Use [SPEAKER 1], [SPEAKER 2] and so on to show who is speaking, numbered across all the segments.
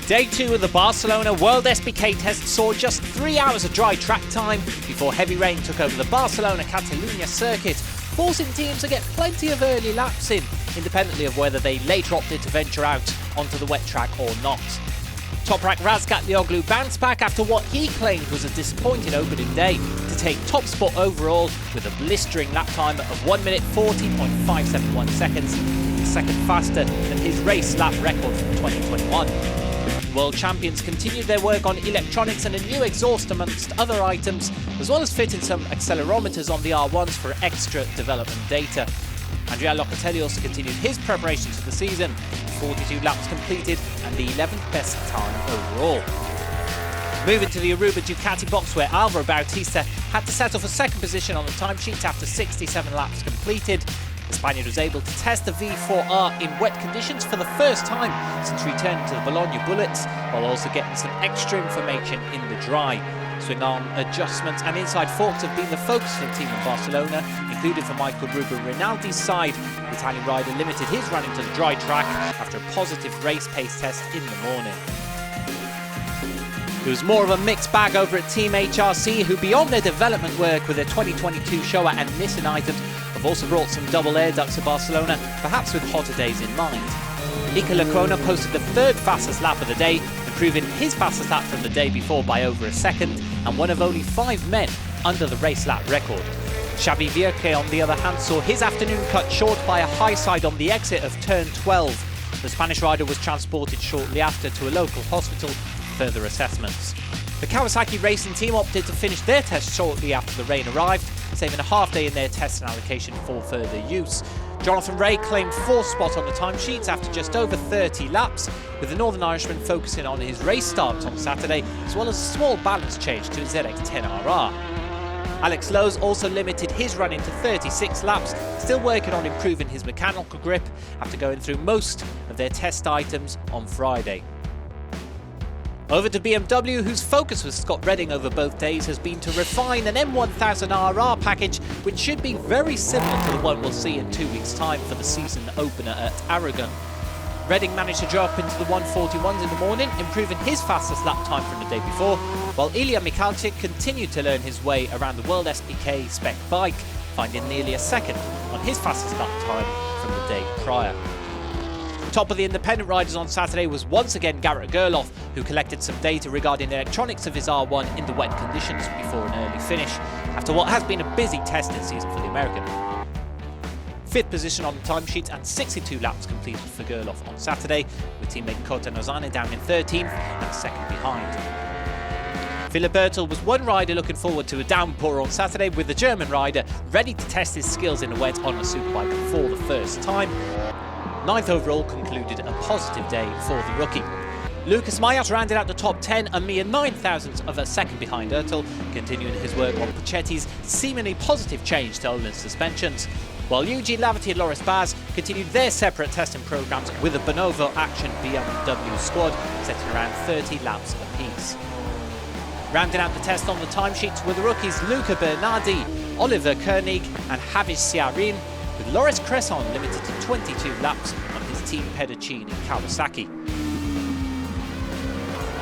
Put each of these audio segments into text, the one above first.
[SPEAKER 1] Day 2 of the Barcelona WorldSBK test saw just 3 hours of dry track time before heavy rain took over the Barcelona-Catalunya circuit, forcing teams to get plenty of early laps in, independently of whether they later opted to venture out onto the wet track or not. Top-rack Razgat Lioglu bounced back after what he claimed was a disappointing opening day to take top spot overall with a blistering lap time of 1 minute 40.571 seconds, a second faster than his race lap record from 2021. World champions continued their work on electronics and a new exhaust amongst other items, as well as fitting some accelerometers on the R1s for extra development data. Andrea Locatelli also continued his preparations for the season, 42 laps completed and the 11th best time overall. Moving to the Aruba Ducati box, where Alvaro Bautista had to settle for second position on the timesheet after 67 laps completed. The Spaniard was able to test the V4R in wet conditions for the first time since returning to the Bologna Bullets, while also getting some extra information in the dry. Swing arm adjustments and inside forks have been the focus for the team in Barcelona, including for Michael Ruben Rinaldi's side. The Italian rider limited his running to the dry track after a positive race pace test in the morning. It was more of a mixed bag over at Team HRC, who beyond their development work with their 2022 Showa and Nissan items have also brought some double air ducts to Barcelona, perhaps with hotter days in mind. Iker Lecuona posted the third fastest lap of the day, improving his fastest lap from the day before by over a second, and one of only 5 men under the race lap record. Xavi Vierque, on the other hand, saw his afternoon cut short by a high side on the exit of turn 12. The Spanish rider was transported shortly after to a local hospital for further assessments. The Kawasaki racing team opted to finish their test shortly after the rain arrived, saving a half day in their test and allocation for further use. Jonathan Rea claimed 4th spot on the timesheets after just over 30 laps, with the Northern Irishman focusing on his race starts on Saturday, as well as a small balance change to his ZX-10RR. Alex Lowe's also limited his running to 36 laps, still working on improving his mechanical grip after going through most of their test items on Friday. Over to BMW, whose focus with Scott Redding over both days has been to refine an M1000RR package, which should be very similar to the one we'll see in 2 weeks' time for the season opener at Aragon. Redding managed to drop into the 141s in the morning, improving his fastest lap time from the day before, while Ilya Mikhalczyk continued to learn his way around the WorldSBK spec bike, finding nearly a second on his fastest lap time from the day prior. Top of the independent riders on Saturday was once again Garrett Gerloff, who collected some data regarding the electronics of his R1 in the wet conditions before an early finish, after what has been a busy testing season for the American. 5th position on the timesheet and 62 laps completed for Gerloff on Saturday, with teammate Kota Nozane down in 13th and second behind. Philipp Bertel was one rider looking forward to a downpour on Saturday, with the German rider ready to test his skills in the wet on a superbike for the first time. 9th overall concluded a positive day for the rookie. Lucas Mayat rounded out the top 10, a mere 9 thousandths of a second behind Ertel, continuing his work on Puchetti's seemingly positive change to Öhlins suspensions, while Eugene Lavity and Loris Baz continued their separate testing programs with a Bonovo Action BMW squad, setting around 30 laps apiece. Rounding out the test on the timesheets were the rookies Luca Bernardi, Oliver Koenig and Havish Siarin, with Loris Cresson limited to 22 laps on his Team Pedicini Kawasaki.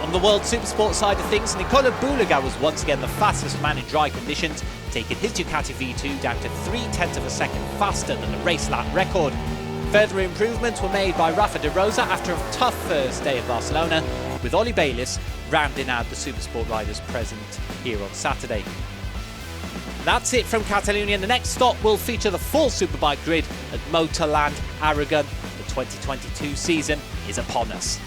[SPEAKER 1] On the World Supersport side of things, Nicola Bulaga was once again the fastest man in dry conditions, taking his Ducati V2 down to 0.3 of a second faster than the race lap record. Further improvements were made by Rafa de Rosa after a tough first day in Barcelona, with Ollie Bayliss rounding out the Supersport riders present here on Saturday. That's it from Catalonia. The next stop will feature the full Superbike grid at Motorland Aragon. The 2022 season is upon us.